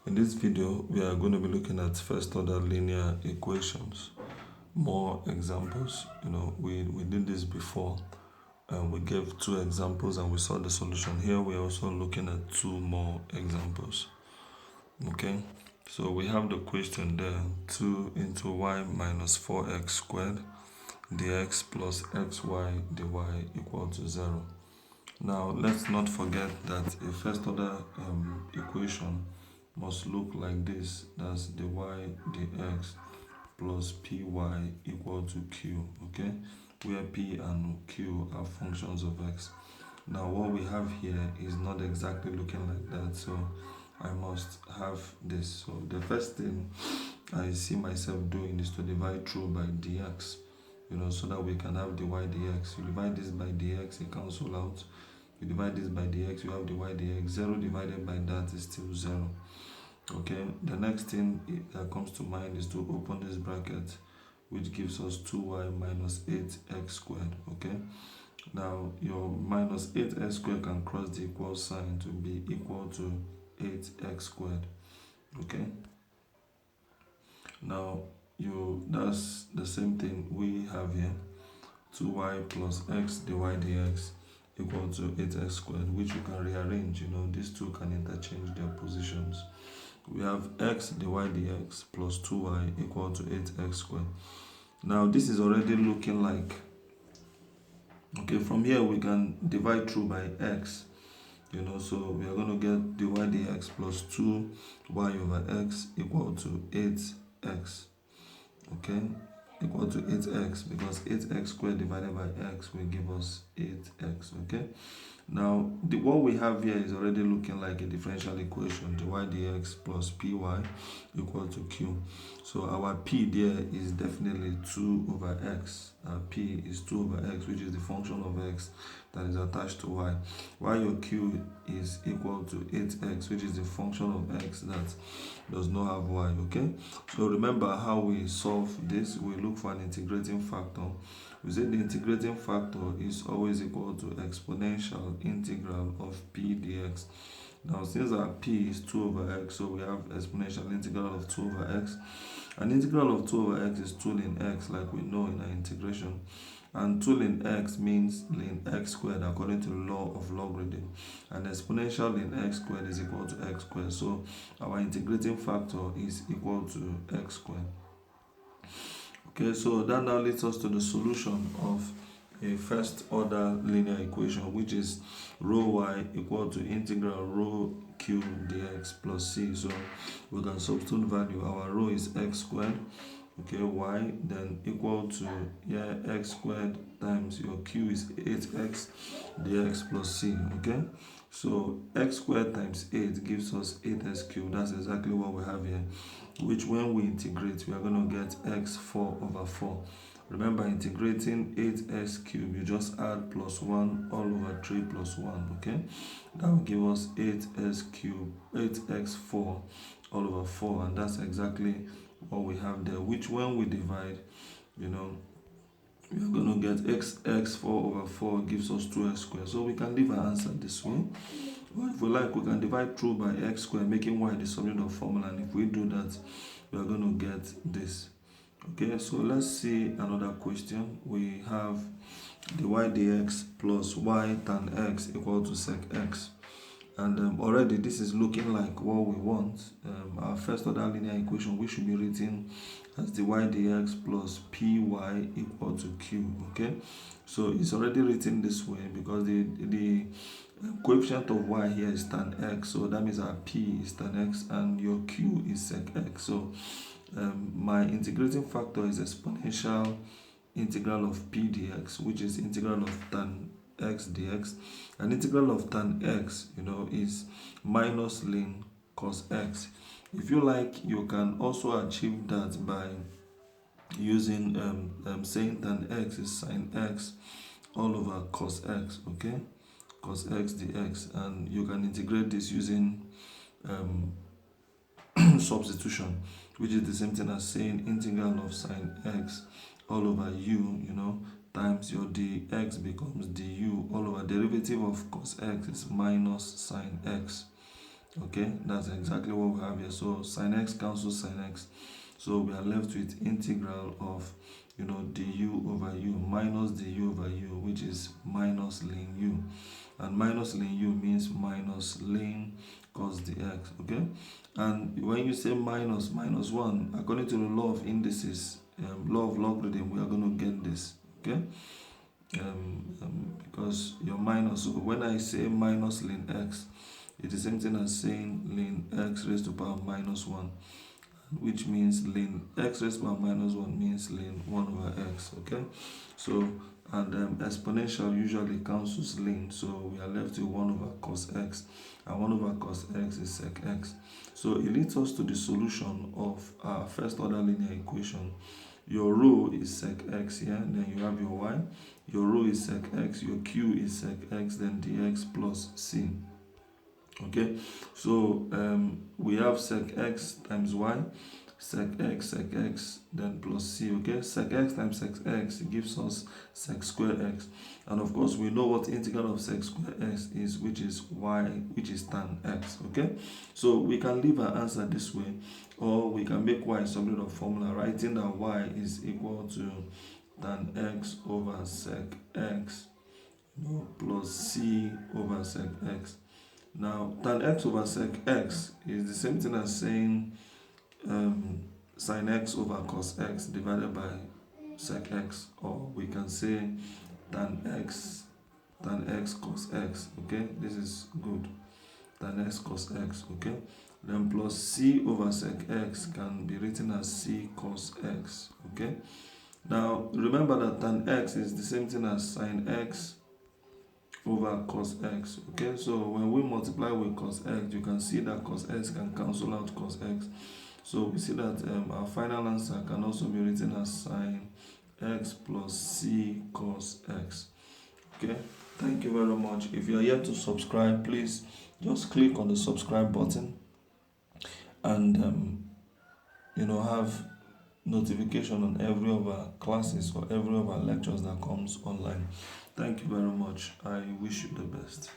In this video, we are going to be looking at first order linear equations. More examples. We did this before and we gave two examples and we saw the solution. Here we are also looking at two more examples. Okay, so we have the question there, 2 into y minus 4x squared dx plus xy dy equal to 0. Now let's not forget that a first order equation must look like this. That's the y dx plus py equal to q, okay, where p and q are functions of x. Now what we have here is not exactly looking like that, so I must have this. So the first thing I see myself doing is to divide through by dx, so that we can have the y dx. You divide this by dx, it cancel out. You divide this by dx, you have the y dx. 0 divided by that is still 0. Okay, the next thing that comes to mind is to open this bracket, which gives us 2y minus 8x squared. Okay, now your minus 8x squared can cross the equal sign to be equal to 8x squared. Okay, now that's the same thing we have here. 2y plus x dy dx equal to 8x squared, which you can rearrange. These two can interchange their positions. We have x dy dx plus 2y equal to 8x squared. Now this is already looking like, okay, from here we can divide through by x, so we are going to get dy dx plus 2y over x equal to 8x, okay, equal to 8x, because 8x squared divided by x will give us 8x, okay. Now what we have here is already looking like a differential equation, dy dx plus py equal to q. So our p there is definitely 2 over x. Our p is 2 over x, which is the function of x that is attached to y, while your q is equal to 8x, which is the function of x that does not have y. Okay, so remember how we solve this. We look for an integrating factor. We say the integrating factor is always equal to exponential integral of p dx. Now since our p is 2 over x, so we have exponential integral of 2 over x. An integral of 2 over x is 2 ln x, like we know in our integration. And 2 ln x means ln x squared according to the law of logarithm. And exponential ln x squared is equal to x squared. So our integrating factor is equal to x squared. Okay, so that now leads us to the solution of a first order linear equation, which is rho y equal to integral rho q dx plus c. So we can substitute value. Our rho is x squared, okay, y, then equal to x squared times your q is 8x dx plus c. Okay, so x squared times 8 gives us 8x cubed. That's exactly what we have here, which when we integrate, we are going to get x4 over 4. Remember, integrating 8x cubed, you just add plus 1 all over 3 plus 1, okay? That will give us 8x cubed, 8x4 all over 4, and that's exactly what we have there, which when we divide, we are going to get x4 over 4 gives us 2x squared. So we can leave our answer this way. Or if we like, we can divide through by x squared, making y the subject of formula. And if we do that, we are going to get this. Okay, so let's see another question. We have the y dx plus y tan x equal to sec x. And already this is looking like what we want. Our first order linear equation, which should be written as the y dx plus py equal to q. Okay, so it's already written this way because the coefficient of y here is tan x, so that means our p is tan x and your q is sec x. So my integrating factor is exponential integral of p dx, which is integral of tan x dx. An integral of tan x, is minus ln cos x. If you like, you can also achieve that by using saying tan x is sin x all over cos x, okay, cos x dx, and you can integrate this using substitution, which is the same thing as saying integral of sin x all over u, times your dx becomes du all over derivative of cos x is minus sin x. Okay, that's exactly what we have here. So sin x cancels sin x. So we are left with integral of, du over u minus du over u, which is minus ln u. And minus ln u means minus ln cos dx. Okay, and when you say minus 1, according to the law of indices, law of logarithm, we are going to get this. Okay, because your minus, so when I say minus ln x, it's the same thing as saying ln x raised to power minus 1, which means ln x raised to power minus 1 means ln 1 over x. Okay, so and exponential usually cancels ln, so we are left with 1 over cos x, and 1 over cos x is sec x. So it leads us to the solution of our first order linear equation. Your rho is sec x here, then you have your y. Your rho is sec x, your q is sec x, then dx plus c. Okay, so we have sec x times y, sec x, then plus c. Okay, sec x times sec x gives us sec square x, and of course we know what integral of sec square x is, which is y, which is tan x. Okay, so we can leave our answer this way, or we can make y some sort of formula, writing that y is equal to tan x over sec x plus c over sec x. Now, tan x over sec x is the same thing as saying sin x over cos x divided by sec x, or we can say tan x cos x. Okay, this is good. Tan x cos x. Okay, then plus c over sec x can be written as c cos x. Okay, now remember that tan x is the same thing as sin x over cos x. Okay, so when we multiply with cos x, you can see that cos x can cancel out cos x. So we see that our final answer can also be written as sin x plus c cos x. Okay, thank you very much. If you are yet to subscribe, please just click on the subscribe button and have notification on every of our classes or every of our lectures that comes online. Thank you very much. I wish you the best.